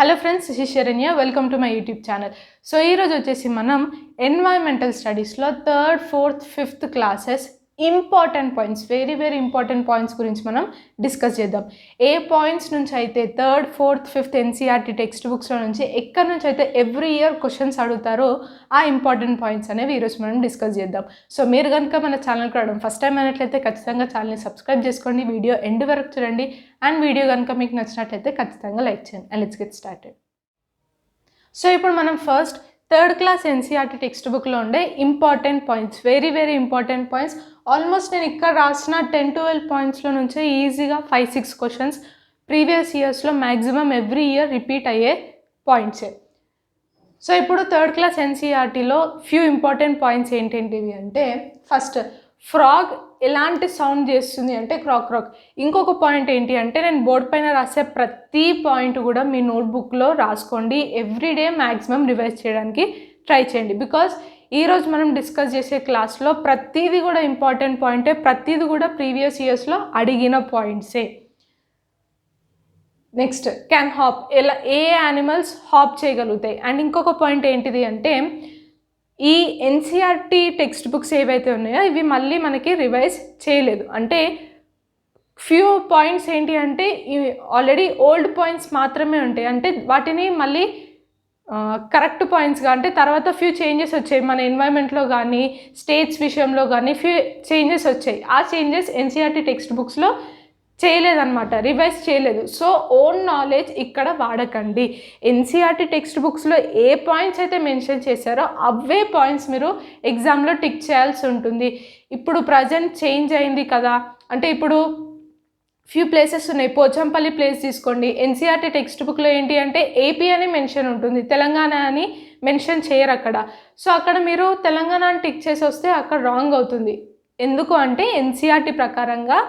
Hello friends, this is Saranya. Welcome to my YouTube channel. So ఈరోజు వచ్చేసి మనం environmental స్టడీస్లో 3rd, 4th, 5th classes important points, very important points గురించి మనం discuss చేద్దాం. ఏ పాయింట్స్ నుంచి అయితే 3rd, 4th, 5th NCERT text బుక్స్లో నుంచి ఎక్కడి నుంచి అయితే ఎవ్రీ ఇయర్ క్వశ్చన్స్ అడుగుతారో ఆ ఇంపార్టెంట్ పాయింట్స్ అనేవి ఈరోజు మనం డిస్కస్ చేద్దాం. సో మీరు కనుక మన ఛానల్కి రావడం ఫస్ట్ టైం అయినట్లయితే ఖచ్చితంగా ఛానల్ని సబ్స్క్రైబ్ చేసుకోండి, వీడియో ఎండ్ వరకు చూడండి. అండ్ వీడియో కనుక మీకు నచ్చినట్లయితే ఖచ్చితంగా లైక్ చేయండి. And let's get started. So ఇప్పుడు మనం first 3rd class NCERT text బుక్లో ఉండే important points, very important points. Almost నేను ఇక్కడ రాసిన 10-12 పాయింట్స్లో నుంచే ఈజీగా 5-6 క్వశ్చన్స్ ప్రీవియస్ ఇయర్స్లో మ్యాక్సిమం ఎవ్రీ ఇయర్ రిపీట్ అయ్యే పాయింట్సే. సో ఇప్పుడు 3rd క్లాస్ ఎన్సీఆర్టీలో ఫ్యూ ఇంపార్టెంట్ పాయింట్స్ ఏంటేంటివి అంటే, ఫస్ట్ ఫ్రాగ్ ఎలాంటి సౌండ్ చేస్తుంది అంటే క్రాక్. ఇంకొక పాయింట్ ఏంటి అంటే, నేను బోర్డు పైన రాసే ప్రతి పాయింట్ కూడా మీ నోట్బుక్లో రాసుకోండి. ఎవ్రీడే మ్యాక్సిమం రివైజ్ చేయడానికి ట్రై చేయండి. బికాజ్ ఈరోజు మనం డిస్కస్ చేసే క్లాస్లో ప్రతిదీ కూడా ఇంపార్టెంట్ పాయింటే, ప్రతిదీ కూడా ప్రీవియస్ ఇయర్స్లో అడిగిన పాయింట్సే. నెక్స్ట్, క్యాన్ హాప్, ఎలా ఏ యానిమల్స్ హాప్ చేయగలుగుతాయి. అండ్ ఇంకొక పాయింట్ ఏంటిది అంటే, ఈ ఎన్సీఆర్టీ టెక్స్ట్ బుక్స్ ఏవైతే ఉన్నాయో ఇవి మళ్ళీ మనకి రివైజ్ చేయలేదు. అంటే ఫ్యూ పాయింట్స్ ఏంటి అంటే ఇవి ఆల్రెడీ ఓల్డ్ పాయింట్స్ మాత్రమే ఉంటాయి. అంటే వాటిని మళ్ళీ కరెక్ట్ పాయింట్స్గా, అంటే తర్వాత ఫ్యూ చేంజెస్ వచ్చాయి మన ఎన్వైరన్మెంట్లో కానీ స్టేట్స్ విషయంలో కానీ ఫ్యూ చేంజెస్ వచ్చాయి. ఆ చేంజెస్ ఎన్సీఆర్టీ టెక్స్ట్ బుక్స్లో చేయలేదన్నమాట, రివైజ్ చేయలేదు. సో ఓన్ నాలెడ్జ్ ఇక్కడ వాడకండి. ఎన్సీఆర్టీ టెక్స్ట్ బుక్స్లో ఏ పాయింట్స్ అయితే మెన్షన్ చేశారో అవే పాయింట్స్ మీరు ఎగ్జామ్లో టిక్ చేయాల్సి ఉంటుంది. ఇప్పుడు ప్రజెంట్ చేంజ్ అయింది కదా, అంటే ఇప్పుడు ఫ్యూ ప్లేసెస్ ఉన్నాయి. పోచంపల్లి ప్లేస్ తీసుకోండి. ఎన్సీఆర్టీ టెక్స్ట్ బుక్లో ఏంటి అంటే ఏపీ అని మెన్షన్ ఉంటుంది, తెలంగాణ అని మెన్షన్ చేయరు అక్కడ. సో అక్కడ మీరు తెలంగాణ అని టిక్ చేసి వస్తే అక్కడ రాంగ్ అవుతుంది. ఎందుకు అంటే ఎన్సీఆర్టీ ప్రకారంగా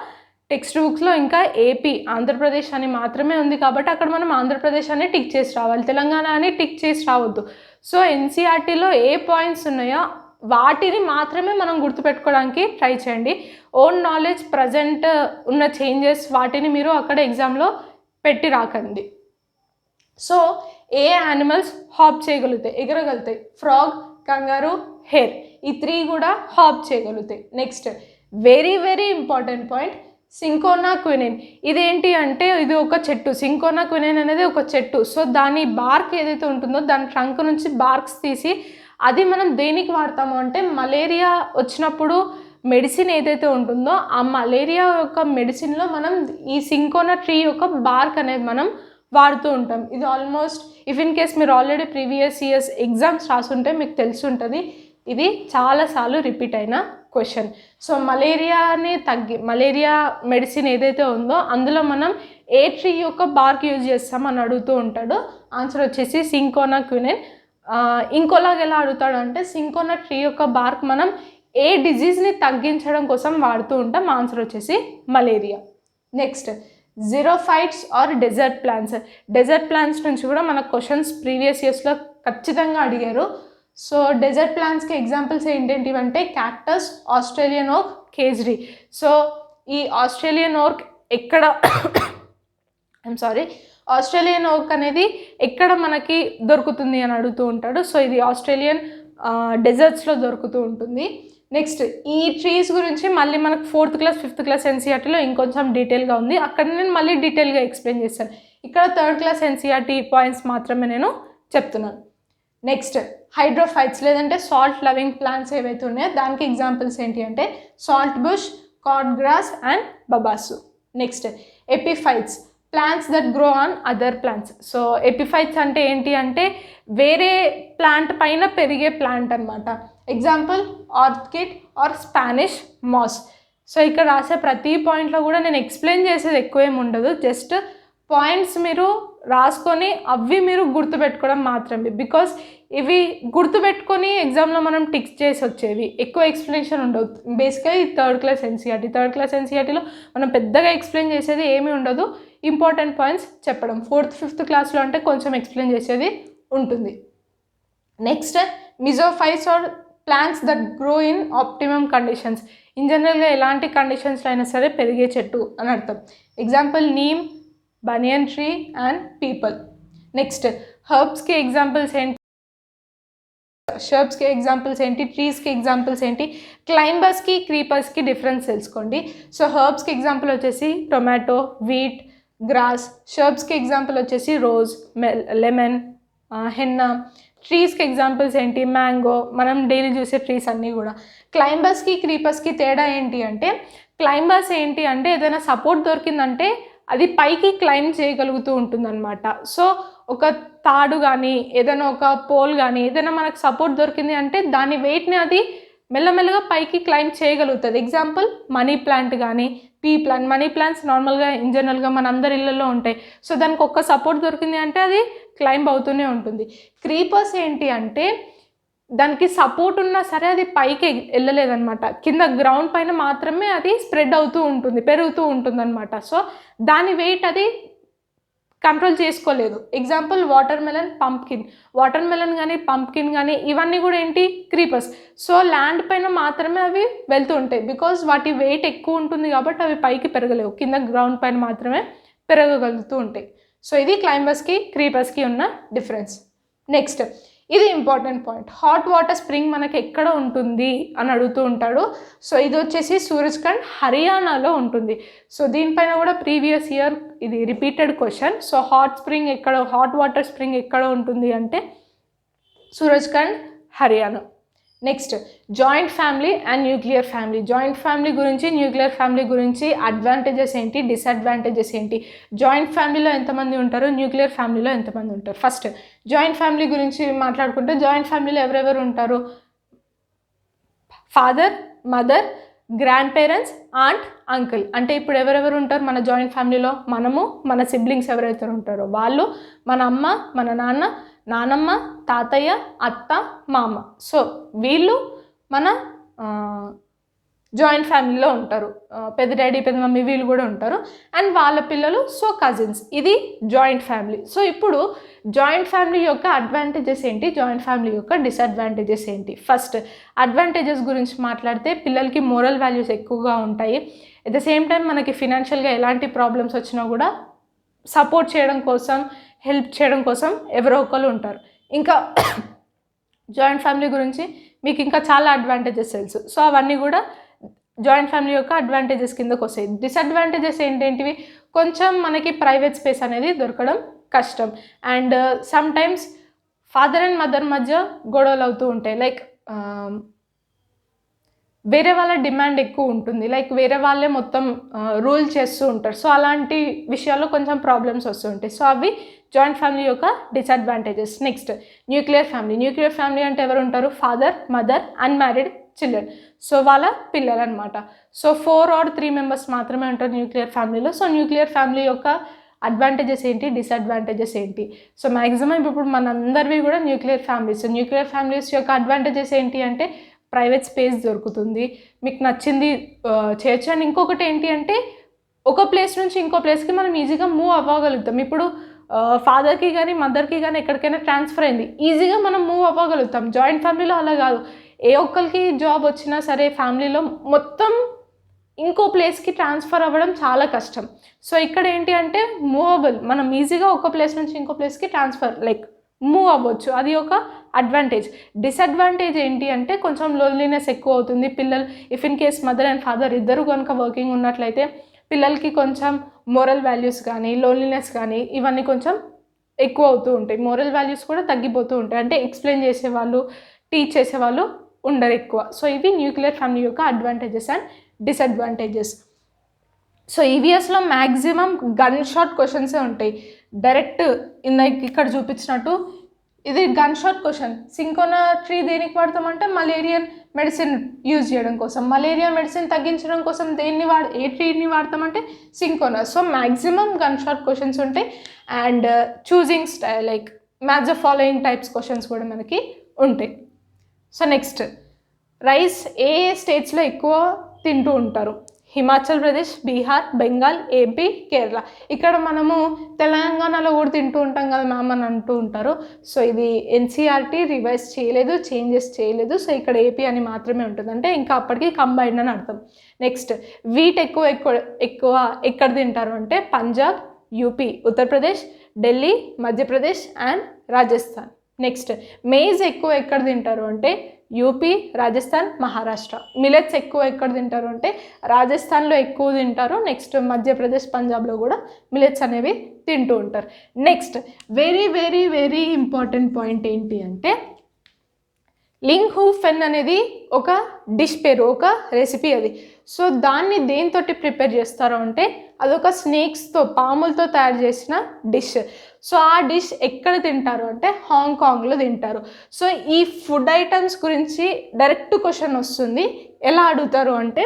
టెక్స్ట్ బుక్స్లో ఇంకా ఏపీ, ఆంధ్రప్రదేశ్ అని మాత్రమే ఉంది కాబట్టి అక్కడ మనం ఆంధ్రప్రదేశ్ అని టిక్ చేసి రావాలి, తెలంగాణ అని టిక్ చేసి రావద్దు. సో ఎన్సీఆర్టీలో ఏ పాయింట్స్ ఉన్నాయో వాటిని మాత్రమే మనం గుర్తుపెట్టుకోవడానికి ట్రై చేయండి. ఓన్ నాలెడ్జ్, ప్రజెంట్ ఉన్న చేంజెస్ వాటిని మీరు అక్కడ ఎగ్జామ్లో పెట్టి రాకండి. సో ఏ యానిమల్స్ హాప్ చేయగలుగుతాయి, ఎగరగలుగుతాయి? ఫ్రాగ్, కంగారు, హేర్, ఈ 3 కూడా హాప్ చేయగలుగుతాయి. Next, very important point, cinchona quinine. ఇదేంటి అంటే ఇది ఒక చెట్టు. సింకోనా క్వినైన్ అనేది ఒక చెట్టు. సో దాని బార్క్ ఏదైతే ఉంటుందో దాని ట్రంక్ నుంచి బార్క్స్ తీసి అది మనం దేనికి వాడతాము అంటే, మలేరియా వచ్చినప్పుడు మెడిసిన్ ఏదైతే ఉంటుందో ఆ మలేరియా యొక్క మెడిసిన్లో మనం ఈ సింకోనా ట్రీ యొక్క బార్క్ అనేది మనం వాడుతూ ఉంటాం. ఇది ఆల్మోస్ట్ ఇఫ్ ఇన్ కేస్ మీరు ఆల్రెడీ ప్రీవియస్ ఇయర్స్ ఎగ్జామ్స్ రాసుంటే మీకు తెలిసి ఉంటుంది. ఇది చాలాసార్లు రిపీట్ అయిన క్వశ్చన్. సో మలేరియా మెడిసిన్ ఏదైతే ఉందో అందులో మనం ఏ ట్రీ యొక్క బార్క్ యూజ్ చేస్తామని అడుగుతూ ఉంటాడు. ఆన్సర్ వచ్చేసి సింకోనా క్వినైన్. ఇంకోలాగా ఎలా అడుగుతాడు అంటే, సింకోనా ట్రీ యొక్క బార్క్ మనం ఏ డిజీజ్ని తగ్గించడం కోసం వాడుతూ ఉంటాం. ఆన్సర్ వచ్చేసి malaria. Next, xerophytes are desert plants. Desert plants నుంచి కూడా మన క్వశ్చన్స్ ప్రీవియస్ ఇయర్స్లో ఖచ్చితంగా అడిగారు. సో డెజర్ట్ ప్లాంట్స్కి ఎగ్జాంపుల్స్ ఏంటంటే cactus, Australian oak, khejri. So ఈ ఆస్ట్రేలియన్ ఓక్ ఎక్కడ ఆస్ట్రేలియన్ ఓక్ అనేది ఎక్కడ మనకి దొరుకుతుంది అని అడుగుతూ ఉంటాడు. సో ఇది ఆస్ట్రేలియన్ డెజర్ట్స్లో దొరుకుతూ ఉంటుంది. నెక్స్ట్, ఈ ట్రీస్ గురించి మళ్ళీ మనకు 4th క్లాస్ 5th క్లాస్ ఎన్సీఆర్టీలో ఇంకొంచెం డీటెయిల్గా ఉంది, అక్కడ నేను మళ్ళీ డీటెయిల్గా ఎక్స్ప్లెయిన్ చేస్తాను. ఇక్కడ 3rd క్లాస్ ఎన్సీఆర్టీ పాయింట్స్ మాత్రమే నేను చెప్తున్నాను. నెక్స్ట్, హైడ్రోఫైట్స్ లేదంటే సాల్ట్ లవింగ్ ప్లాంట్స్ ఏవైతే ఉన్నాయో దానికి ఎగ్జాంపుల్స్ ఏంటి అంటే salt bush, cord grass and babassu. Next, epiphytes, plants that grow on other plants. So epiphytes అంటే ఏంటి అంటే వేరే ప్లాంట్ పైన పెరిగే ప్లాంట్ అనమాట. Example orchid or Spanish moss. So ఇక్కడ రాసే ప్రతి పాయింట్లో కూడా నేను ఎక్స్ప్లెయిన్ చేసేది ఎక్కువేం ఉండదు, జస్ట్ పాయింట్స్ మీరు రాసుకొని అవి మీరు గుర్తుపెట్టుకోవడం మాత్రమే. బికాస్ ఇవి గుర్తుపెట్టుకొని ఎగ్జామ్లో మనం టిక్ చేసి వచ్చేవి, ఎక్కువ ఎక్స్ప్లెనేషన్ ఉండదు. బేసిక్గా ఈ 3rd క్లాస్ ఎన్సీఆర్టీలో మనం పెద్దగా ఎక్స్ప్లెయిన్ చేసేది ఏమీ ఉండదు, ఇంపార్టెంట్ పాయింట్స్ చెప్పడం. 4th, 5th క్లాస్లో అంటే కొంచెం ఎక్స్ప్లెయిన్ చేసేది ఉంటుంది. Next, mesophytes are plants that grow in optimum conditions. In జనరల్గా ఎలాంటి కండిషన్స్లో అయినా సరే పెరిగే చెట్టు అని అర్థం. Example neem, banyan tree and peepal. Next హర్బ్స్కి ఎగ్జాంపుల్స్ ఏంటి, షర్బ్స్కి ఎగ్జాంపుల్స్ ఏంటి, ట్రీస్కి ఎగ్జాంపుల్స్ ఏంటి, క్లైంబర్స్కి క్రీపర్స్కి డిఫరెన్స్ తెలుసుకోండి. సో హర్బ్స్కి ఎగ్జాంపుల్ వచ్చేసి టొమాటో, వీట్, గ్రాస్. షర్బ్స్కి ఎగ్జాంపుల్ వచ్చేసి రోజ్, లెమన్, హెన్నా. ట్రీస్కి ఎగ్జాంపుల్స్ ఏంటి, మ్యాంగో, మనం డైలీ చూసే ట్రీస్ అన్నీ కూడా. క్లైంబర్స్కి క్రీపర్స్కి తేడా ఏంటి అంటే, క్లైంబర్స్ ఏంటి అంటే ఏదైనా సపోర్ట్ దొరికిందంటే అది పైకి క్లైంబ్ చేయగలుగుతూ ఉంటుందన్నమాట. సో ఒక తాడు కానీ ఏదైనా ఒక పోల్ కానీ ఏదైనా మనకు సపోర్ట్ దొరికింది అంటే దాని వెయిట్ని అది మెల్లమెల్లగా పైకి క్లైంబ్ చేయగలుగుతుంది. ఎగ్జాంపుల్ మనీ ప్లాంట్ కానీ పీ ప్లాంట్. మనీ ప్లాంట్స్ నార్మల్గా ఇన్ జనరల్గా మన అందరి ఇళ్ళల్లో ఉంటాయి. సో దానికి ఒక్క సపోర్ట్ దొరికింది అంటే అది క్లైంబ్ అవుతూనే ఉంటుంది. క్రీపర్స్ ఏంటి అంటే దానికి సపోర్ట్ ఉన్నా సరే అది పైకి వెళ్ళలేదన్నమాట, కింద గ్రౌండ్ పైన మాత్రమే అది స్ప్రెడ్ అవుతూ ఉంటుంది, పెరుగుతూ ఉంటుంది అనమాట. సో దాని వెయిట్ అది కంట్రోల్ చేసుకోలేదు. Example water melon, pumpkin. Water melon కానీ పంప్కిన్ కానీ ఇవన్నీ కూడా ఏంటి, క్రీపర్స్. సో ల్యాండ్ పైన మాత్రమే అవి వెళ్తూ ఉంటాయి, బికాజ్ వాటి వెయిట్ ఎక్కువ ఉంటుంది కాబట్టి అవి పైకి పెరగలేవు, కింద గ్రౌండ్ పైన మాత్రమే పెరగగలుగుతూ ఉంటాయి. సో ఇది క్లైంబర్స్కి క్రీపర్స్కి ఉన్న డిఫరెన్స్. నెక్స్ట్ ఇది important point, hot water spring మనకి ఎక్కడ ఉంటుంది అని అడుగుతూ ఉంటాడు. సో ఇది వచ్చేసి సూరజ్కండ్, హర్యానాలో ఉంటుంది. సో దీనిపైన కూడా ప్రీవియస్ ఇయర్ ఇది repeated question. So hot water spring ఎక్కడ ఉంటుంది అంటే Surajkund, Haryana. Next joint family and nuclear family. Joint family గురించి, న్యూక్లియర్ ఫ్యామిలీ గురించి అడ్వాంటేజెస్ ఏంటి, డిసడ్వాంటేజెస్ ఏంటి, జాయింట్ ఫ్యామిలీలో ఎంతమంది ఉంటారు, న్యూక్లియర్ ఫ్యామిలీలో ఎంతమంది ఉంటారు. ఫస్ట్ జాయింట్ ఫ్యామిలీ గురించి మాట్లాడుకుంటే జాయింట్ ఫ్యామిలీలో ఎవరెవరు ఉంటారు, father, mother, grandparents, aunt, uncle. అంటే ఇప్పుడు ఎవరెవరు ఉంటారు మన జాయింట్ ఫ్యామిలీలో, మనము, మన సిబ్లింగ్స్ ఎవరైతే ఉంటారో వాళ్ళు, మన అమ్మ, మన నాన్న, నానమ్మ, తాతయ్య, అత్త, మామ. సో వీళ్ళు మన జాయింట్ ఫ్యామిలీలో ఉంటారు. పెద్ద డాడీ, పెద్ద మమ్మీ వీళ్ళు కూడా ఉంటారు, అండ్ వాళ్ళ పిల్లలు, సో కజిన్స్. ఇది జాయింట్ ఫ్యామిలీ. సో ఇప్పుడు జాయింట్ ఫ్యామిలీ యొక్క అడ్వాంటేజెస్ ఏంటి, జాయింట్ ఫ్యామిలీ యొక్క డిసడ్వాంటేజెస్ ఏంటి. ఫస్ట్ అడ్వాంటేజెస్ గురించి మాట్లాడితే పిల్లలకి మోరల్ వాల్యూస్ ఎక్కువగా ఉంటాయి. అట్ ద సేమ్ టైం మనకి ఫినాన్షియల్గా ఎలాంటి ప్రాబ్లమ్స్ వచ్చినా కూడా సపోర్ట్ చేయడం కోసం, హెల్ప్ చేయడం కోసం ఎవరో ఒకరు ఉంటారు. ఇంకా జాయింట్ ఫ్యామిలీ గురించి మీకు ఇంకా చాలా అడ్వాంటేజెస్ తెలుసు. సో అవన్నీ కూడా జాయింట్ ఫ్యామిలీ యొక్క అడ్వాంటేజెస్ కిందకు వస్తాయి. డిసడ్వాంటేజెస్ ఏంటేంటివి, కొంచెం మనకి ప్రైవేట్ స్పేస్ అనేది దొరకడం కష్టం, and some times father and mother మధ్య గొడవలు అవుతూ ఉంటాయి. లైక్ వేరే వాళ్ళ డిమాండ్ ఎక్కువ ఉంటుంది, లైక్ వేరే వాళ్ళే మొత్తం రూల్ చేస్తూ ఉంటారు. సో అలాంటి విషయాల్లో కొంచెం ప్రాబ్లమ్స్ వస్తూ ఉంటాయి. సో అవి జాయింట్ ఫ్యామిలీ యొక్క disadvantages. Next nuclear family. Nuclear family అంటే ఎవరు ఉంటారు, father, mother, unmarried children. So వాళ్ళ పిల్లలు అనమాట. సో 4 or 3 మెంబర్స్ మాత్రమే ఉంటారు న్యూక్లియర్ ఫ్యామిలీలో. సో న్యూక్లియర్ ఫ్యామిలీ యొక్క అడ్వాంటేజెస్ ఏంటి, డిసడ్వాంటేజెస్ ఏంటి. సో మ్యాక్సిమం ఇప్పుడు మనందరివి కూడా న్యూక్లియర్ ఫ్యామిలీస్. న్యూక్లియర్ ఫ్యామిలీస్ యొక్క అడ్వాంటేజెస్ ఏంటి అంటే ప్రైవేట్ స్పేస్ దొరుకుతుంది, మీకు నచ్చింది చేయొచ్చు. అండ్ ఇంకొకటి ఏంటి అంటే ఒక ప్లేస్ నుంచి ఇంకో ప్లేస్కి మనం ఈజీగా మూవ్ అవ్వగలుగుతాం. ఇప్పుడు ఫాదర్కి కానీ మదర్కి కానీ ఎక్కడికైనా ట్రాన్స్ఫర్ అయింది, ఈజీగా మనం మూవ్ అవ్వగలుగుతాం. జాయింట్ ఫ్యామిలీలో అలా కాదు, ఏ ఒక్కరికి జాబ్ వచ్చినా సరే ఫ్యామిలీలో మొత్తం ఇంకో ప్లేస్కి ట్రాన్స్ఫర్ అవ్వడం చాలా కష్టం. సో ఇక్కడ ఏంటి అంటే మూవబుల్, మనం ఈజీగా ఒక ప్లేస్ నుంచి ఇంకో ప్లేస్కి ట్రాన్స్ఫర్ లైక్ మూవ్ అవ్వచ్చు, అది ఒక అడ్వాంటేజ్. డిసడ్వాంటేజ్ ఏంటి అంటే కొంచెం లోన్లీనెస్ ఎక్కువ అవుతుంది. పిల్లలు if in case mother and father ఇద్దరు కనుక వర్కింగ్ ఉన్నట్లయితే పిల్లలకి కొంచెం మోరల్ వాల్యూస్ కానీ, లోన్లీనెస్ కానీ ఇవన్నీ కొంచెం ఎక్కువ అవుతూ ఉంటాయి. మోరల్ వాల్యూస్ కూడా తగ్గిపోతూ ఉంటాయి, అంటే ఎక్స్ప్లెయిన్ చేసేవాళ్ళు, టీచ్ చేసేవాళ్ళు ఉండరు ఎక్కువ. సో ఇవి న్యూక్లియర్ ఫ్యామిలీ యొక్క అడ్వాంటేజెస్ అండ్ డిసడ్వాంటేజెస్. సో ఈవీఎస్లో మ్యాక్సిమం గన్ షాట్ క్వశ్చన్సే ఉంటాయి. డైరెక్ట్ ఇక్కడ చూపించినట్టు ఇది gun shot question. Cinchona tree దేనికి వాడతామంటే మలేరియన్ మెడిసిన్ యూజ్ చేయడం కోసం. మలేరియా మెడిసిన్ తగ్గించడం కోసం ఏ ట్రీని వాడతామంటే cinchona. So maximum gun shot questions ఉంటాయి. And choosing like match the following types questions కూడా మనకి ఉంటాయి. సో నెక్స్ట్ రైస్ ఏ స్టేట్స్లో ఎక్కువ తింటూ ఉంటారు, హిమాచల్ ప్రదేశ్, బీహార్, బెంగాల్, ఏపీ, కేరళ. ఇక్కడ మనము తెలంగాణలో కూడా తింటూ ఉంటాం కదా మ్యామ్ అని అంటూ ఉంటారు. సో ఇది ఎన్సీఆర్టీ రివైజ్ చేయలేదు, చేంజెస్ చేయలేదు. సో ఇక్కడ ఏపీ అని మాత్రమే ఉంటుంది, అంటే ఇంకా అప్పటికి కంబైన్డ్ అని అర్థం. నెక్స్ట్ వీట్ ఎక్కువ ఎక్కడ తింటారు అంటే Punjab, UP, Uttar Pradesh, Delhi, Madhya Pradesh and Rajasthan. Next maize ఎక్కువ ఎక్కడ తింటారు అంటే యూపీ, రాజస్థాన్, మహారాష్ట్ర. మిలెట్స్ ఎక్కువ ఎక్కడ తింటారు అంటే రాజస్థాన్లో ఎక్కువ తింటారు. నెక్స్ట్ మధ్యప్రదేశ్, పంజాబ్లో కూడా మిలెట్స్ అనేవి తింటూ ఉంటారు. Next very very very important point ఏంటి అంటే లింగ్ హూ ఫెన్ అనేది ఒక డిష్ పేరు, ఒక రెసిపీ అది. సో దాన్ని దేనితోటి ప్రిపేర్ చేస్తారు అంటే అదొక స్నేక్స్తో, పాములతో తయారు చేసిన డిష్. సో ఆ డిష్ ఎక్కడ తింటారు అంటే హాంకాంగ్లో తింటారు. సో ఈ ఫుడ్ ఐటమ్స్ గురించి డైరెక్ట్ క్వశ్చన్ వస్తుంది. ఎలా అడుగుతారు అంటే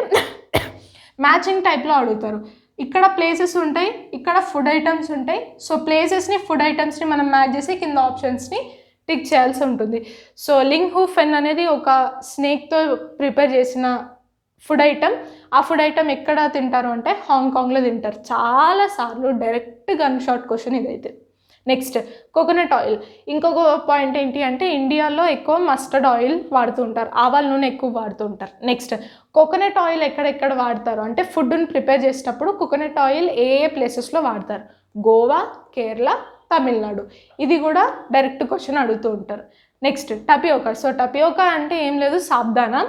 మ్యాచింగ్ టైప్లో అడుగుతారు. ఇక్కడ ప్లేసెస్ ఉంటాయి, ఇక్కడ ఫుడ్ ఐటమ్స్ ఉంటాయి. సో ప్లేసెస్ని, ఫుడ్ ఐటమ్స్ని మనం మ్యాచ్ చేసి కింద ఆప్షన్స్ని టిక్ చేయాల్సి ఉంటుంది. సో లింగ్ హూ ఫెన్ అనేది ఒక స్నేక్తో ప్రిపేర్ చేసిన ఫుడ్ ఐటమ్. ఆ ఫుడ్ ఐటమ్ ఎక్కడ తింటారు అంటే హాంకాంగ్లో తింటారు. చాలాసార్లు డైరెక్ట్ గన్ షాట్ క్వశ్చన్ ఇదైతే. Next coconut oil. ఇంకొక పాయింట్ ఏంటి అంటే ఇండియాలో ఎక్కువ మస్టర్డ్ ఆయిల్ వాడుతూ ఉంటారు, ఆవాల నూనె ఎక్కువ వాడుతూ ఉంటారు. నెక్స్ట్ కోకోనట్ ఆయిల్ ఎక్కడెక్కడ వాడతారు అంటే ఫుడ్ని ప్రిపేర్ చేసేటప్పుడు కోకోనట్ ఆయిల్ ఏ ఏ ప్లేసెస్లో వాడతారు? గోవా, కేరళ, తమిళనాడు. ఇది కూడా డైరెక్ట్ క్వశ్చన్ అడుగుతూ ఉంటారు. Next tapioca. సో టపియోకా అంటే ఏం లేదు, సాబ్దానా.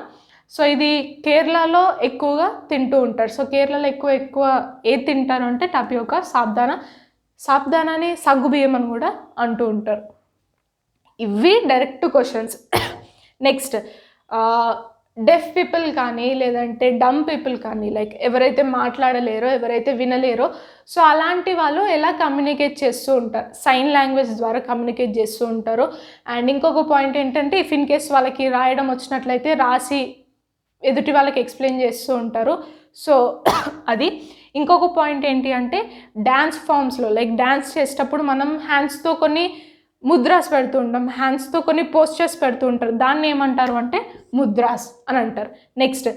సో ఇది కేరళలో ఎక్కువగా తింటూ ఉంటారు. సో కేరళలో ఎక్కువ ఏది తింటారు అంటే టపియోకా, సాబ్దానా. సాబ్దానాని సగ్గుబియ్యం అని కూడా అంటూ ఉంటారు. ఇవి డైరెక్ట్ క్వశ్చన్స్. నెక్స్ట్ డెఫ్ పీపుల్ కానీ లేదంటే డమ్ పీపుల్ కానీ, లైక్ ఎవరైతే మాట్లాడలేరో, ఎవరైతే వినలేరో, సో అలాంటి వాళ్ళు ఎలా కమ్యూనికేట్ చేస్తూ ఉంటారు? సైన్ లాంగ్వేజ్ ద్వారా కమ్యూనికేట్ చేస్తూ ఉంటారు. అండ్ ఇంకొక పాయింట్ ఏంటంటే ఇఫ్ ఇన్ కేస్ వాళ్ళకి రాయడం వచ్చినట్లయితే రాసి ఎదుటి వాళ్ళకి ఎక్స్ప్లెయిన్ చేస్తూ ఉంటారు. సో అది. ఇంకొక పాయింట్ ఏంటి అంటే డ్యాన్స్ ఫామ్స్లో, లైక్ డ్యాన్స్ చేసేటప్పుడు మనం హ్యాండ్స్తో కొన్ని ముద్రాస్ పెడుతూ ఉంటాం, హ్యాండ్స్తో కొన్ని పోస్చర్స్ పెడుతూ ఉంటారు. దాన్ని ఏమంటారు అంటే ముద్రాస్ అని అంటారు. నెక్స్ట్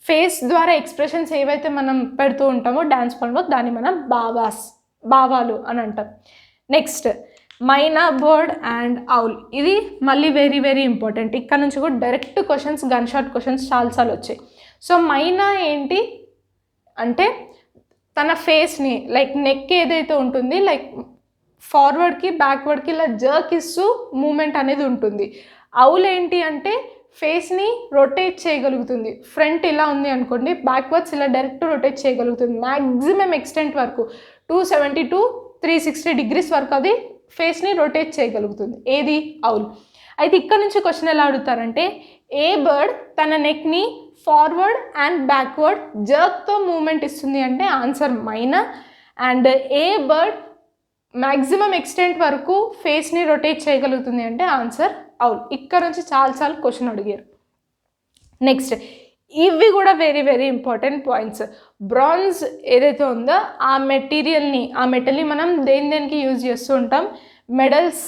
ఫేస్ ద్వారా ఎక్స్ప్రెషన్స్ ఏవైతే మనం పెడుతూ ఉంటామో డ్యాన్స్ ఫామ్లో దాన్ని మనం భావాలు అని అంటాం. Next Maina, bird and owl. ఇది మళ్ళీ వెరీ వెరీ ఇంపార్టెంట్. ఇక్కడ నుంచి కూడా direct questions, gun shot questions చాలాసార్లు వచ్చాయి. సో మైనా ఏంటి అంటే తన ఫేస్ని, లైక్ నెక్ ఏదైతే ఉంటుంది, లైక్ ఫార్వర్డ్కి బ్యాక్వర్డ్కి ఇలా జర్క్ ఇస్తూ మూమెంట్ అనేది ఉంటుంది. ఔల్ ఏంటి అంటే ఫేస్ని రొటేట్ చేయగలుగుతుంది. ఫ్రంట్ ఇలా ఉంది అనుకోండి, బ్యాక్వర్డ్స్ ఇలా డైరెక్ట్ రొటేట్ చేయగలుగుతుంది. మ్యాక్సిమం ఎక్స్టెంట్ వరకు 270 to 360 degrees వరకు అది ఫేస్ని రొటేట్ చేయగలుగుతుంది. ఏది? ఔల్. అయితే ఇక్కడ నుంచి క్వశ్చన్ ఎలా అడుగుతారంటే ఏ బర్డ్ తన నెక్ని ఫార్వర్డ్ అండ్ బ్యాక్వర్డ్ జర్క్తో మూమెంట్ ఇస్తుంది అంటే answer Maina. And A bird maximum extent వరకు ఫేస్ని రొటేట్ చేయగలుగుతుంది అంటే ఆన్సర్ ఔల్. ఇక్కడ నుంచి చాలాసార్లు క్వశ్చన్ అడిగారు. నెక్స్ట్ ఇవి కూడా very very important points. Bronze ఏదైతే ఉందో ఆ మెటల్ని మనం దేనికి యూజ్ చేస్తూ ఉంటాం? మెడల్స్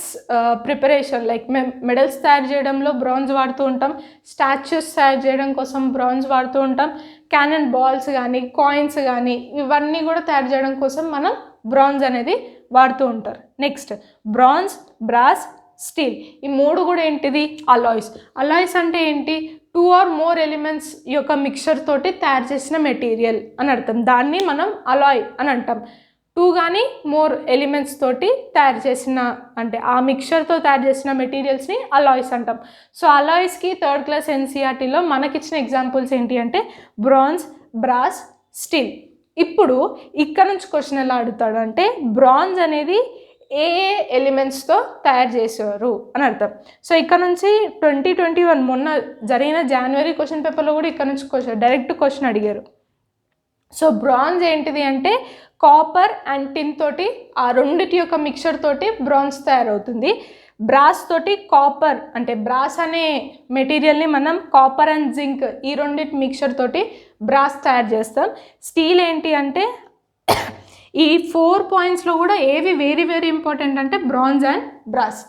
ప్రిపరేషన్, లైక్ మెడల్స్ తయారు చేయడంలో బ్రాంజ్ వాడుతూ ఉంటాం. స్టాచ్యూస్ తయారు చేయడం కోసం బ్రాంజ్ వాడుతూ ఉంటాం. క్యానన్ బాల్స్ కానీ, కాయిన్స్ కానీ, ఇవన్నీ కూడా తయారు చేయడం కోసం మనం బ్రాంజ్ అనేది వాడుతూ ఉంటారు. Next bronze, brass, steel. ఈ మూడు కూడా ఏంటిది? అలాయ్స్. అలాయ్స్ అంటే ఏంటి? 2 or more ఎలిమెంట్స్ యొక్క మిక్చర్ తోటి తయారు చేసిన మెటీరియల్ అని అర్థం. దాన్ని మనం అలాయ్ అని అంటాం. 2 కానీ మోర్ ఎలిమెంట్స్ తోటి తయారు చేసిన, అంటే ఆ మిక్చర్తో తయారు చేసిన మెటీరియల్స్ని అలాయ్స్ అంటాం. సో అలాయ్స్కి 3rd class NCERTలో మనకిచ్చిన ఎగ్జాంపుల్స్ ఏంటి అంటే బ్రాంజ్, బ్రాస్, స్టీల్. ఇప్పుడు ఇక్కడ నుంచి క్వశ్చన్ ఎలా అడుగుతాడు అంటే బ్రాంజ్ అనేది ఏ ఎలిమెంట్స్తో తయారు చేసేవారు అని అర్థం. సో ఇక్కడ నుంచి 2021 మొన్న జరిగిన జనవరి క్వశ్చన్ పేపర్లో కూడా ఇక్కడ నుంచి డైరెక్ట్ క్వశ్చన్ అడిగారు. సో బ్రాంజ్ ఏంటిది అంటే కాపర్ అండ్ టిన్ తోటి, ఆ రెండిటి యొక్క మిక్చర్ తోటి బ్రాంజ్ తయారవుతుంది. బ్రాస్ తోటి కాపర్, అంటే బ్రాస్ అనే మెటీరియల్ని మనం కాపర్ అండ్ జింక్ ఈ రెండింటి మిక్చర్ తోటి బ్రాస్ తయారు చేస్తాం. స్టీల్ ఏంటి అంటే ఈ 4 పాయింట్స్లో కూడా ఏవి వెరీ వెరీ ఇంపార్టెంట్ అంటే బ్రాంజ్ అండ్ బ్రాస్.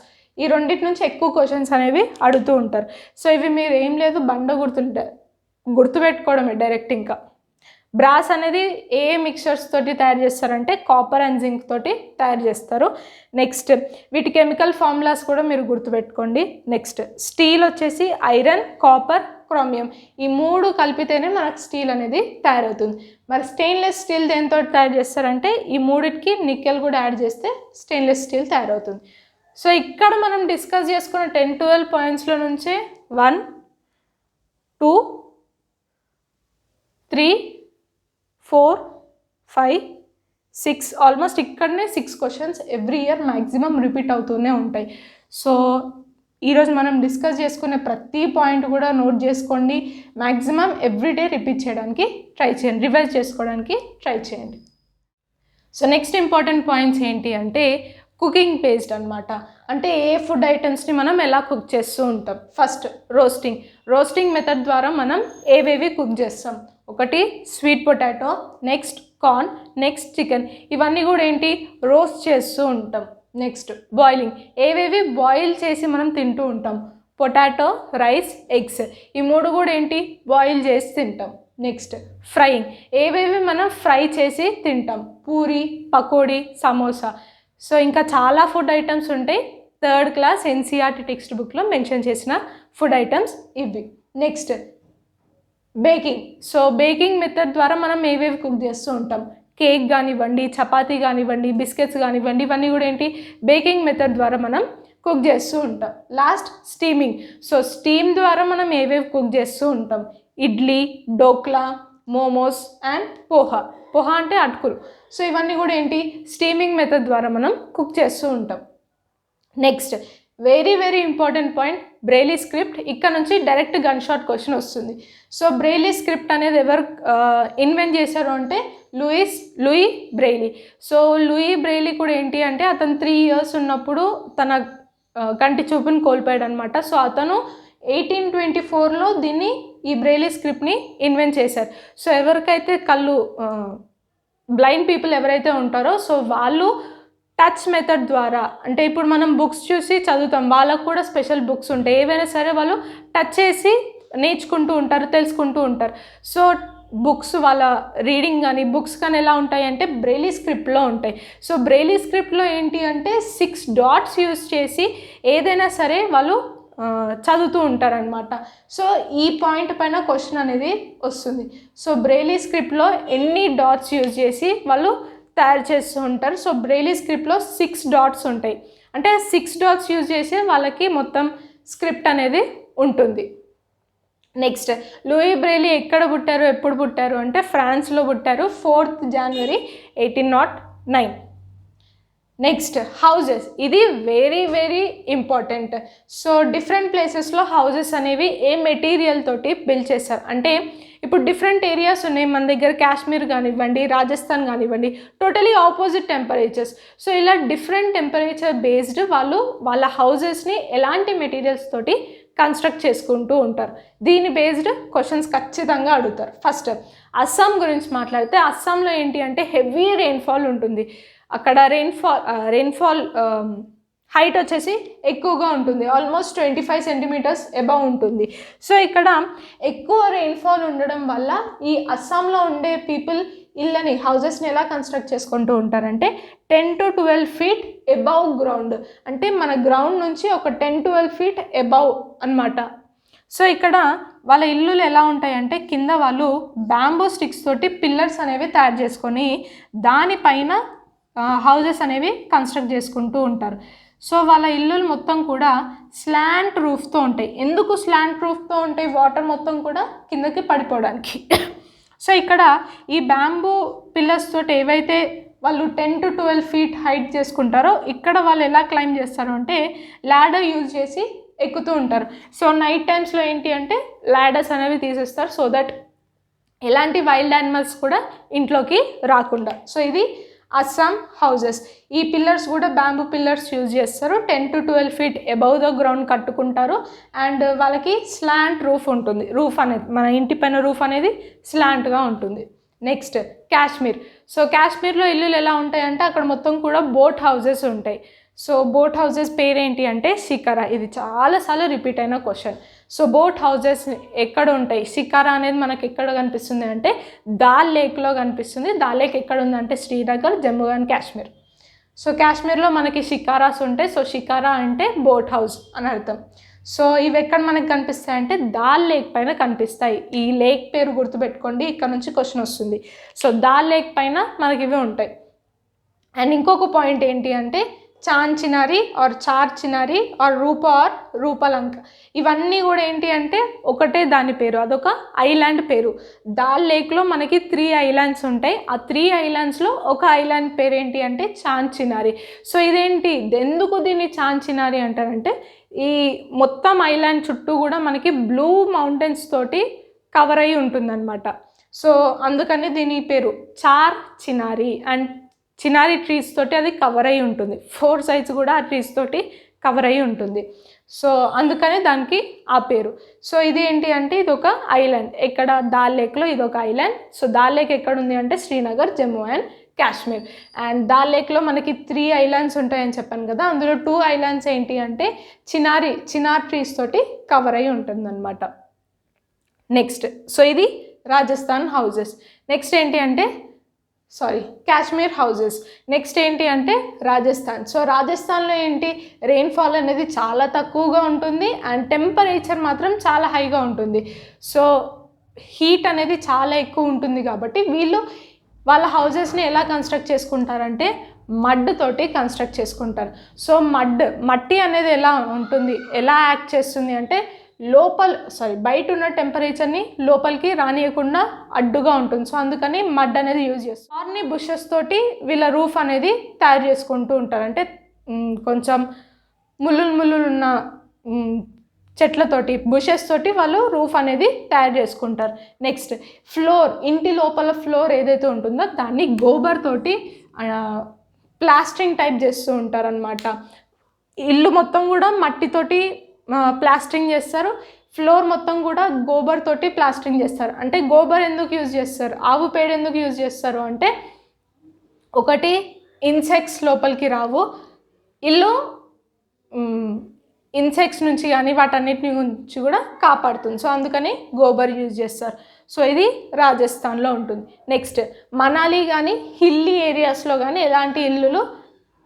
ఈ రెండింటి నుంచి ఎక్కువ క్వశ్చన్స్ అనేవి అడుగుతూ ఉంటారు. సో ఇవి మీరు ఏం లేదు గుర్తుపెట్టుకోవడమే డైరెక్ట్. ఇంకా బ్రాస్ అనేది ఏ మిక్చర్స్ తోటి తయారు చేస్తారంటే కాపర్ అండ్ జింక్ తోటి తయారు చేస్తారు. నెక్స్ట్ వీటి కెమికల్ ఫార్ములాస్ కూడా మీరు గుర్తుపెట్టుకోండి. నెక్స్ట్ స్టీల్ వచ్చేసి ఐరన్, కాపర్, క్రోమియం. ఈ 3 కలిపితేనే మనకు స్టీల్ అనేది తయారవుతుంది. మరి స్టెయిన్లెస్ స్టీల్ దేంతో తయారు చేస్తారంటే ఈ మూడిటికి నికెల్ కూడా యాడ్ చేస్తే స్టెయిన్లెస్ స్టీల్ తయారవుతుంది. సో ఇక్కడ మనం డిస్కస్ చేసుకున్న 10-12 పాయింట్స్లో నుంచే 1, 2, 3, 4, 5, 6 ఆల్మోస్ట్ ఇక్కడనే 6 questions every year maximum repeat అవుతూనే ఉంటాయి. సో ఈరోజు మనం డిస్కస్ చేసుకునే ప్రతి పాయింట్ కూడా నోట్ చేసుకోండి. మ్యాక్సిమం ఎవ్రీడే రిపీట్ చేయడానికి ట్రై చేయండి, రివైజ్ చేసుకోవడానికి ట్రై చేయండి. సో నెక్స్ట్ ఇంపార్టెంట్ పాయింట్స్ ఏంటి అంటే కుకింగ్ బేస్డ్ అనమాట. అంటే ఏ ఫుడ్ ఐటమ్స్ని మనం ఎలా కుక్ చేస్తూ ఉంటాం. ఫస్ట్ రోస్టింగ్ మెథడ్ ద్వారా మనం ఏవేవి కుక్ చేస్తాం. ఒకటి sweet potato, next corn, next chicken. ఇవన్నీ కూడా ఏంటి రోస్ట్ చేస్తూ ఉంటాం. నెక్స్ట్ బాయిలింగ్, ఏవేవి బాయిల్ చేసి మనం తింటూ ఉంటాం. పొటాటో, రైస్, ఎగ్స్, ఈ 3 కూడా ఏంటి బాయిల్ చేసి తింటాం. నెక్స్ట్ ఫ్రైయింగ్, ఏవేవి మనం ఫ్రై చేసి తింటాం. పూరి, పకోడీ, సమోసా. సో ఇంకా చాలా ఫుడ్ ఐటమ్స్ ఉంటాయి. 3rd క్లాస్ ఎన్సీఆర్టీ టెక్స్ట్ బుక్లో మెన్షన్ చేసిన ఫుడ్ ఐటమ్స్ ఇవి. Next baking. So baking method ద్వారా మనం ఏవేవి కుక్ చేస్తూ ఉంటాం. కేక్ కానివ్వండి, చపాతీ కానివ్వండి, బిస్కెట్స్ కానివ్వండి, ఇవన్నీ కూడా ఏంటి బేకింగ్ మెథడ్ ద్వారా మనం కుక్ చేస్తూ ఉంటాం. Last steaming. సో స్టీమ్ ద్వారా మనం ఏవేవి కుక్ చేస్తూ ఉంటాం. ఇడ్లీ, డోక్లా, మోమోస్ అండ్ పోహా అంటే అటుకులు. సో ఇవన్నీ కూడా ఏంటి స్టీమింగ్ మెథడ్ ద్వారా మనం కుక్ చేస్తూ ఉంటాం. Next very very important point Braille script. ఇక్కడ నుంచి డైరెక్ట్ గన్ షాట్ క్వశ్చన్ వస్తుంది. సో బ్రెయిలీ స్క్రిప్ట్ అనేది ఎవరు ఇన్వెంట్ చేశారు అంటే Louis Braille. So Louis Braille కూడా ఏంటి అంటే అతను 3 years ఉన్నప్పుడు తన కంటి చూపుని కోల్పోయాడు అనమాట. సో అతను 1824లో ఈ బ్రెయిలీ స్క్రిప్ట్ని ఇన్వెంట్ చేశారు. సో ఎవరికైతే కళ్ళు బ్లైండ్ పీపుల్ ఎవరైతే ఉంటారో సో వాళ్ళు టచ్ మెథడ్ ద్వారా, అంటే ఇప్పుడు మనం బుక్స్ చూసి చదువుతాం, వాళ్ళకు కూడా స్పెషల్ బుక్స్ ఉంటాయి. ఏవైనా సరే వాళ్ళు టచ్ చేసి నేర్చుకుంటూ ఉంటారు, తెలుసుకుంటూ ఉంటారు. సో బుక్స్ వాళ్ళ రీడింగ్ కానీ బుక్స్ కానీ ఎలా ఉంటాయి అంటే బ్రెయిలీ స్క్రిప్ట్లో ఉంటాయి. సో బ్రెయిలీ స్క్రిప్ట్లో ఏంటి అంటే 6 dots యూజ్ చేసి ఏదైనా సరే వాళ్ళు చదువుతూ ఉంటారనమాట. సో ఈ పాయింట్ పైన క్వశ్చన్ అనేది వస్తుంది. సో బ్రెయిలీ స్క్రిప్ట్లో ఎన్ని డాట్స్ యూజ్ చేసి వాళ్ళు తయారు చేస్తూ ఉంటారు. సో బ్రెయిలీ స్క్రిప్ట్లో 6 dots ఉంటాయి. అంటే 6 dots యూజ్ చేసి వాళ్ళకి మొత్తం స్క్రిప్ట్ అనేది ఉంటుంది. నెక్స్ట్ లూయి బ్రెయిలీ ఎక్కడ పుట్టారు, ఎప్పుడు పుట్టారు అంటే ఫ్రాన్స్లో పుట్టారు, 4th January 1809. Next houses. ఇది very very important. So different ప్లేసెస్లో హౌజెస్ అనేవి ఏ మెటీరియల్ తోటి బిల్డ్ చేస్తారు అంటే ఇప్పుడు డిఫరెంట్ ఏరియాస్ ఉన్నాయి మన దగ్గర. కాశ్మీర్ కానివ్వండి, రాజస్థాన్ కానివ్వండి, టోటలీ ఆపోజిట్ టెంపరేచర్స్. సో ఇలా డిఫరెంట్ టెంపరేచర్ బేస్డ్ వాళ్ళు వాళ్ళ హౌజెస్ని ఎలాంటి మెటీరియల్స్ తోటి కన్స్ట్రక్ట్ చేసుకుంటూ ఉంటారు. దీని బేస్డ్ క్వశ్చన్స్ ఖచ్చితంగా అడుగుతారు. ఫస్ట్ అస్సాం గురించి మాట్లాడితే అస్సాంలో ఏంటి అంటే హెవీ రెయిన్ఫాల్ ఉంటుంది. అక్కడ రెయిన్ఫాల్ హైట్ వచ్చేసి ఎక్కువగా ఉంటుంది, ఆల్మోస్ట్ 25 centimeters అబవ్ ఉంటుంది. సో ఇక్కడ ఎక్కువ రెయిన్ఫాల్ ఉండడం వల్ల ఈ అస్సాంలో ఉండే పీపుల్ ఇళ్ళని హౌజెస్ని ఎలా కన్స్ట్రక్ట్ చేసుకుంటూ ఉంటారంటే 10 to 12 feet అబవ్ గ్రౌండ్. అంటే మన గ్రౌండ్ నుంచి ఒక 10-12 feet అబవ్ అన్నమాట. సో ఇక్కడ వాళ్ళ ఇల్లులు ఎలా ఉంటాయంటే కింద వాళ్ళు బ్యాంబూ స్టిక్స్ తోటి పిల్లర్స్ అనేవి తయారు చేసుకొని దానిపైన హౌజెస్ అనేవి కన్స్ట్రక్ట్ చేసుకుంటూ ఉంటారు. సో వాళ్ళ ఇల్లులు మొత్తం కూడా స్లాంట్ రూఫ్తో ఉంటాయి. ఎందుకు స్లాంట్ రూఫ్తో ఉంటాయి? వాటర్ మొత్తం కూడా కిందకి పడిపోవడానికి. సో ఇక్కడ ఈ బ్యాంబూ పిల్లర్స్ తోటి ఏవైతే వాళ్ళు 10 to 12 feet హైట్ చేసుకుంటారో ఇక్కడ వాళ్ళు ఎలా క్లైంబ్ చేస్తారు అంటే ల్యాడర్ యూజ్ చేసి ఎక్కుతూ ఉంటారు. సో నైట్ టైమ్స్లో ఏంటి అంటే ల్యాడర్స్ అనేవి తీసేస్తారు సో దట్ ఎలాంటి వైల్డ్ యానిమల్స్ కూడా ఇంట్లోకి రాకుండా. సో ఇది అస్సాం హౌజెస్. ఈ పిల్లర్స్ కూడా బ్యాంబూ పిల్లర్స్ యూజ్ చేస్తారు. 10 to 12 feet above the ground కట్టుకుంటారు. అండ్ వాళ్ళకి స్లాంట్ రూఫ్ ఉంటుంది. రూఫ్ అనేది మన ఇంటి పైన రూఫ్ అనేది స్లాంట్గా ఉంటుంది. నెక్స్ట్ కాశ్మీర్. సో కాశ్మీర్లో ఇల్లులు ఎలా ఉంటాయంటే అక్కడ మొత్తం కూడా బోట్ హౌజెస్ ఉంటాయి. సో బోట్ హౌజెస్ పేరేంటి అంటే షికారా. ఇది చాలాసార్లు రిపీట్ అయిన క్వశ్చన్. సో బోట్ హౌజెస్ ఎక్కడ ఉంటాయి? షికారా అనేది మనకి ఎక్కడ కనిపిస్తుంది అంటే దాల్ లేక్లో కనిపిస్తుంది. దాల్ లేక్ ఎక్కడ ఉందంటే శ్రీనగర్, జమ్మూ అండ్ కాశ్మీర్. సో కాశ్మీర్లో మనకి షికారాస్ ఉంటాయి. సో షికారా అంటే బోట్ హౌస్ అని అర్థం. సో ఇవి ఎక్కడ మనకు కనిపిస్తాయి అంటే దాల్ లేక్ పైన కనిపిస్తాయి. ఈ లేక్ పేరు గుర్తుపెట్టుకోండి, ఇక్కడ నుంచి క్వశ్చన్ వస్తుంది. సో దాల్ లేక్ పైన మనకి ఇవి ఉంటాయి. అండ్ ఇంకొక పాయింట్ ఏంటి అంటే Chand Chinari or Char Chinari or Rupa or Rupalanka, ఇవన్నీ కూడా ఏంటి అంటే ఒకటే దాని పేరు, అదొక ఐలాండ్ పేరు. దాల్ లేక్లో మనకి 3 ఐలాండ్స్ ఉంటాయి. ఆ 3 ఐలాండ్స్లో ఒక ఐలాండ్ పేరు ఏంటి అంటే చాంద్ చినారి. సో ఇదేంటి, ఎందుకు దీన్ని చాంద్ చినారి అంటారంటే ఈ మొత్తం ఐలాండ్ చుట్టూ కూడా మనకి బ్లూ మౌంటైన్స్ తోటి కవర్ అయి ఉంటుందన్నమాట. సో అందుకని దీని పేరు చార్ చినారి. అండ్ చినారి ట్రీస్ తోటి అది కవర్ అయి ఉంటుంది, 4 సైడ్స్ కూడా ఆ ట్రీస్ తోటి కవర్ అయి ఉంటుంది. సో అందుకని దానికి ఆ పేరు. సో ఇది ఏంటి అంటే ఇది ఒక ఐలాండ్, ఎక్కడ దాల్ లేక్లో ఇది ఒక ఐలాండ్. సో దాల్ లేక్ ఎక్కడ ఉంది అంటే శ్రీనగర్, జమ్మూ అండ్ కాశ్మీర్. అండ్ దాల్ లేక్లో మనకి 3 ఐలాండ్స్ ఉంటాయని చెప్పాను కదా, అందులో 2 ఐలాండ్స్ ఏంటి అంటే చినార్ ట్రీస్ తోటి కవర్ అయి ఉంటుంది అనమాట. నెక్స్ట్, సో ఇది రాజస్థాన్ హౌజెస్. నెక్స్ట్ ఏంటి అంటే కాశ్మీర్ హౌజెస్. నెక్స్ట్ ఏంటి అంటే రాజస్థాన్. సో రాజస్థాన్లో ఏంటి, రెయిన్ఫాల్ అనేది చాలా తక్కువగా ఉంటుంది అండ్ టెంపరేచర్ మాత్రం చాలా హైగా ఉంటుంది. సో హీట్ అనేది చాలా ఎక్కువ ఉంటుంది కాబట్టి వీళ్ళు వాళ్ళ హౌజెస్ని ఎలా కన్స్ట్రక్ట్ చేసుకుంటారంటే మడ్ తోటి కన్స్ట్రక్ట్ చేసుకుంటారు. సో మట్టి అనేది ఎలా ఉంటుంది, ఎలా యాక్ట్ చేస్తుంది అంటే బయట ఉన్న టెంపరేచర్ని లోపలికి రానియకుండా అడ్డుగా ఉంటుంది. సో అందుకని మడ్ అనేది యూజ్ చేస్తారు. ఆర్ని బుషెస్ తోటి వీళ్ళ రూఫ్ అనేది తయారు చేసుకుంటూ ఉంటారు. అంటే కొంచెం ముళ్ళులు ఉన్న చెట్లతోటి, బుషెస్ తోటి వాళ్ళు రూఫ్ అనేది తయారు చేసుకుంటారు. నెక్స్ట్ ఫ్లోర్, ఇంటి లోపల ఫ్లోర్ ఏదైతే ఉంటుందో దాన్ని గోబర్ తోటి ప్లాస్టరింగ్ టైప్ చేస్తూ ఉంటారు అనమాట. ఇల్లు మొత్తం కూడా మట్టితోటి ప్లాస్టరింగ్ చేస్తారు, ఫ్లోర్ మొత్తం కూడా గోబర్ తోటి ప్లాస్టరింగ్ చేస్తారు. అంటే గోబర్ ఎందుకు యూజ్ చేస్తారు, ఆవు పేడ ఎందుకు యూజ్ చేస్తారు అంటే ఒకటి ఇన్సెక్ట్స్ లోపలికి రావు, ఇల్లు ఇన్సెక్ట్స్ నుంచి కానీ వాటన్నిటి నుంచి కూడా కాపాడుతుంది. సో అందుకని గోబర్ యూజ్ చేస్తారు. సో ఇది రాజస్థాన్లో ఉంటుంది. నెక్స్ట్ మనాలి కానీ హిల్లీ ఏరియాస్లో కానీ ఎలాంటి ఇల్లులు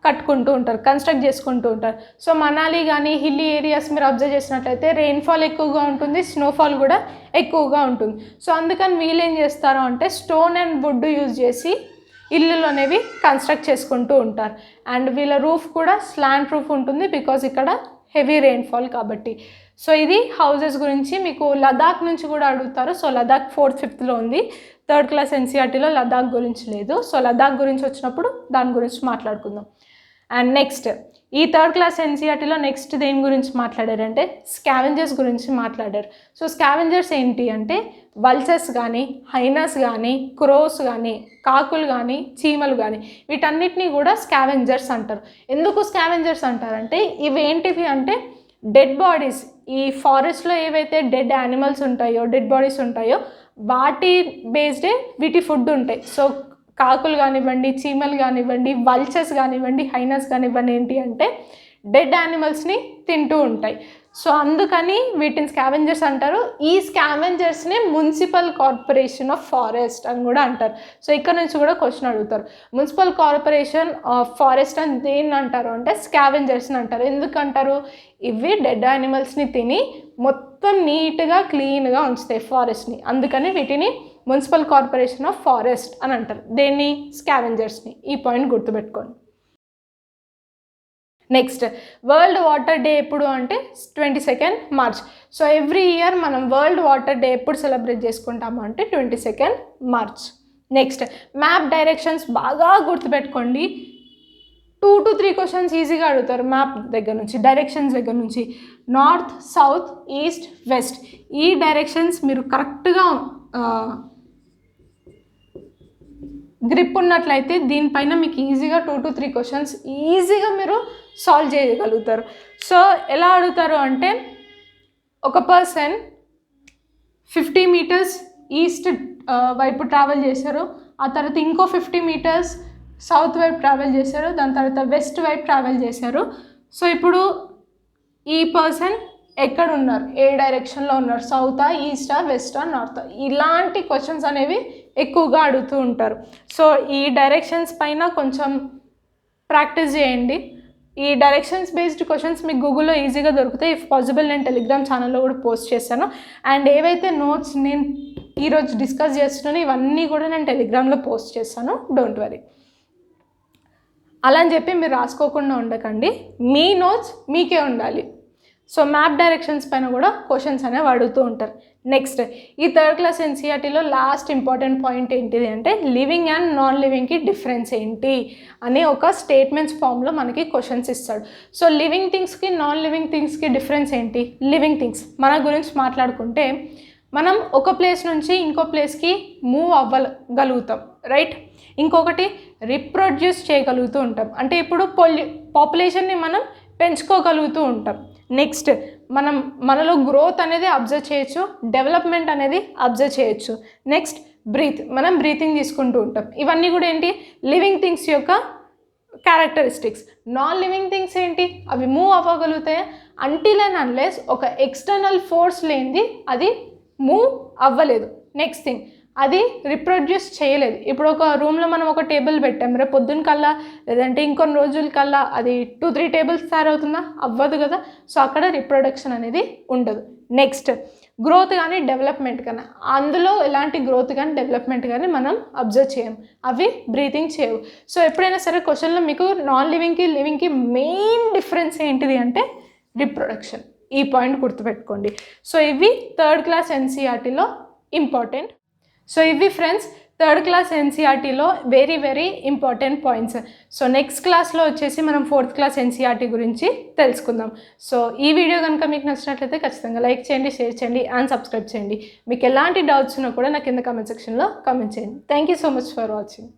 కట్టుకుంటూ ఉంటారు, కన్స్ట్రక్ట్ చేసుకుంటూ ఉంటారు. సో మనాలి కానీ హిల్లీ ఏరియాస్ మీరు అబ్జర్వ్ చేసినట్లయితే రెయిన్ఫాల్ ఎక్కువగా ఉంటుంది, స్నోఫాల్ కూడా ఎక్కువగా ఉంటుంది. సో అందుకని వీళ్ళు ఏం చేస్తారు అంటే స్టోన్ అండ్ వుడ్ యూజ్ చేసి ఇల్లులు అనేవి కన్స్ట్రక్ట్ చేసుకుంటూ ఉంటారు. అండ్ వీళ్ళ రూఫ్ కూడా స్లాంట్ రూఫ్ ఉంటుంది, బికాజ్ ఇక్కడ హెవీ రెయిన్ఫాల్ కాబట్టి. సో ఇది హౌజెస్ గురించి. మీకు లదాఖ్ నుంచి కూడా అడుగుతారు. సో లదాఖ్ 4th 5thలో ఉంది, 3rd క్లాస్ ఎన్సీఆర్టీలో లదాఖ్ గురించి లేదు. సో లదాఖ్ గురించి వచ్చినప్పుడు దాని గురించి మాట్లాడుకుందాం. అండ్ నెక్స్ట్ ఈ 3rd క్లాస్ ఎన్సీఆర్టీలో నెక్స్ట్ దేని గురించి మాట్లాడారంటే స్కావెంజర్స్ గురించి మాట్లాడారు. సో స్కావెంజర్స్ ఏంటి అంటే వల్చర్స్ కానీ, హైనాస్ కానీ, క్రోస్ కానీ, కాకులు కానీ, చీమలు కానీ, వీటన్నిటినీ కూడా స్కావెంజర్స్ అంటారు. ఎందుకు స్కావెంజర్స్ అంటారంటే ఇవి ఏంటివి అంటే డెడ్ బాడీస్, ఈ ఫారెస్ట్లో ఏవైతే డెడ్ యానిమల్స్ ఉంటాయో, డెడ్ బాడీస్ ఉంటాయో వాటి బేస్డే వీటి ఫుడ్ ఉంటాయి. సో కాకులు కానివ్వండి, చీమలు కానివ్వండి, వల్చర్స్ కానివ్వండి, హైనాస్ కానివ్వండి ఏంటి అంటే డెడ్ యానిమల్స్ని తింటూ ఉంటాయి. సో అందుకని వీటిని స్కావెంజర్స్ అంటారు. ఈ స్కావెంజర్స్ని మున్సిపల్ కార్పొరేషన్ ఆఫ్ ఫారెస్ట్ అని కూడా అంటారు. సో ఇక్కడ నుంచి కూడా క్వశ్చన్ అడుగుతారు, మున్సిపల్ కార్పొరేషన్ ఆఫ్ ఫారెస్ట్ అని దేన్ని అంటారు అంటే స్కావెంజర్స్ని అంటారు. ఎందుకంటారు, ఇవి డెడ్ యానిమల్స్ని తిని మొత్తం నీట్గా క్లీన్గా ఉంచుతాయి ఫారెస్ట్ని, అందుకని వీటిని మున్సిపల్ కార్పొరేషన్ ఆఫ్ ఫారెస్ట్ అని అంటారు. దేన్ని, స్కావెంజర్స్ని. ఈ పాయింట్ గుర్తుపెట్టుకోండి. నెక్స్ట్ వరల్డ్ వాటర్ డే ఎప్పుడు అంటే 22nd March. So every year మనం వరల్డ్ వాటర్ డే ఎప్పుడు సెలబ్రేట్ చేసుకుంటాము అంటే 22nd March. Next map directions బాగా గుర్తుపెట్టుకోండి. 2 to 3 క్వశ్చన్స్ ఈజీగా అడుగుతారు మ్యాప్ దగ్గర నుంచి, డైరెక్షన్స్ దగ్గర నుంచి. నార్త్, సౌత్, ఈస్ట్, వెస్ట్, ఈ డైరెక్షన్స్ మీరు కరెక్ట్గా గ్రిప్ ఉన్నట్లయితే దీనిపైన మీకు ఈజీగా 2 to 3 క్వశ్చన్స్ ఈజీగా మీరు సాల్వ్ చేయగలుగుతారు. సో ఎలా అడుగుతారు అంటే ఒక పర్సన్ 50 meters ఈస్ట్ వైపు ట్రావెల్ చేశారు, ఆ తర్వాత ఇంకో 50 meters సౌత్ వైపు ట్రావెల్ చేశారు, దాని తర్వాత వెస్ట్ వైపు ట్రావెల్ చేశారు. సో ఇప్పుడు ఈ పర్సన్ ఎక్కడ ఉన్నారు, ఏ డైరెక్షన్లో ఉన్నారు, సౌతా, ఈస్టా, వెస్టా, నార్తా, ఇలాంటి క్వశ్చన్స్ అనేవి ఎక్కువగా అడుగుతూ ఉంటారు. సో ఈ డైరెక్షన్స్ పైన కొంచెం ప్రాక్టీస్ చేయండి. ఈ డైరెక్షన్స్ బేస్డ్ క్వశ్చన్స్ మీకు గూగుల్లో ఈజీగా దొరుకుతాయి. ఇఫ్ పాసిబుల్ నేను టెలిగ్రామ్ ఛానల్లో కూడా పోస్ట్ చేస్తాను. అండ్ ఏవైతే నోట్స్ నేను ఈరోజు డిస్కస్ చేస్తున్నానో ఇవన్నీ కూడా నేను టెలిగ్రామ్లో పోస్ట్ చేస్తాను, డోంట్ వరీ. అలా అని చెప్పి మీరు రాసుకోకుండా ఉండకండి, మీ నోట్స్ మీకే ఉండాలి. సో మ్యాప్ డైరెక్షన్స్ పైన కూడా క్వశ్చన్స్ అనేవి అడుగుతూ ఉంటారు. నెక్స్ట్ ఈ థర్డ్ క్లాస్ ఎన్సీఆర్టీలో లాస్ట్ ఇంపార్టెంట్ పాయింట్ ఏంటిది అంటే లివింగ్ అండ్ నాన్ లివింగ్కి డిఫరెన్స్ ఏంటి అని ఒక స్టేట్మెంట్స్ ఫామ్లో మనకి క్వశ్చన్స్ ఇస్తాడు. సో లివింగ్ థింగ్స్కి నాన్ లివింగ్ థింగ్స్కి డిఫరెన్స్ ఏంటి? లివింగ్ థింగ్స్ మన గురించి మాట్లాడుకుంటే మనం ఒక ప్లేస్ నుంచి ఇంకో ప్లేస్కి మూవ్ అవ్వగలుగుతాం, రైట్. ఇంకొకటి రిప్రొడ్యూస్ చేయగలుగుతూ ఉంటాం, అంటే ఇప్పుడు పాపులేషన్ని మనం పెంచుకోగలుగుతూ ఉంటాం. నెక్స్ట్ మనలో గ్రోత్ అనేది అబ్జర్వ్ చేయొచ్చు, డెవలప్మెంట్ అనేది అబ్జర్వ్ చేయొచ్చు. నెక్స్ట్ మనం బ్రీతింగ్ తీసుకుంటూ ఉంటాం. ఇవన్నీ కూడా ఏంటి? లివింగ్ థింగ్స్ యొక్క క్యారెక్టరిస్టిక్స్. నాన్ లివింగ్ థింగ్స్ ఏంటి? అవి మూవ్ అవ్వగలుగుతాయి అంటిల్ అండ్ అన్లెస్ ఒక ఎక్స్టర్నల్ ఫోర్స్ లేనిది అది మూవ్ అవ్వలేదు. నెక్స్ట్ థింగ్, అది రిప్రొడ్యూస్ చేయలేదు. ఇప్పుడు ఒక రూమ్లో మనం ఒక టేబుల్ పెట్టాం, రేపు పొద్దున్న కల్లా లేదంటే ఇంకొన్ని రోజుల కల్లా అది 2-3 టేబుల్స్ తయారవుతుందా? అవ్వదు కదా. సో అక్కడ రిప్రొడక్షన్ అనేది ఉండదు. నెక్స్ట్ గ్రోత్ కానీ డెవలప్మెంట్ కానీ, అందులో ఎలాంటి గ్రోత్ కానీ డెవలప్మెంట్ కానీ మనం అబ్జర్వ్ చేయం, అవి బ్రీతింగ్ చేయవు. సో ఎప్పుడైనా సరే క్వశ్చన్లో మీకు నాన్ లివింగ్కి మెయిన్ డిఫరెన్స్ ఏంటిది అంటే రిప్రొడక్షన్. ఈ పాయింట్ గుర్తుపెట్టుకోండి. సో ఇవి థర్డ్ క్లాస్ ఎన్సీఆర్టీలో ఇంపార్టెంట్. సో ఇవి ఫ్రెండ్స్ థర్డ్ క్లాస్ ఎన్సీఆర్టీలో very very important points. So next క్లాస్లో వచ్చేసి మనం ఫోర్త్ క్లాస్ ఎన్సీఆర్టీ గురించి తెలుసుకుందాం. సో ఈ వీడియో కనుక మీకు నచ్చినట్లయితే ఖచ్చితంగా లైక్ చేయండి, షేర్ చేయండి అండ్ సబ్స్క్రైబ్ చేయండి. మీకు ఎలాంటి డౌట్స్ ఉన్నా కూడా నాకు కింద కామెంట్ సెక్షన్లో కామెంట్ చేయండి. Thank you so much for watching.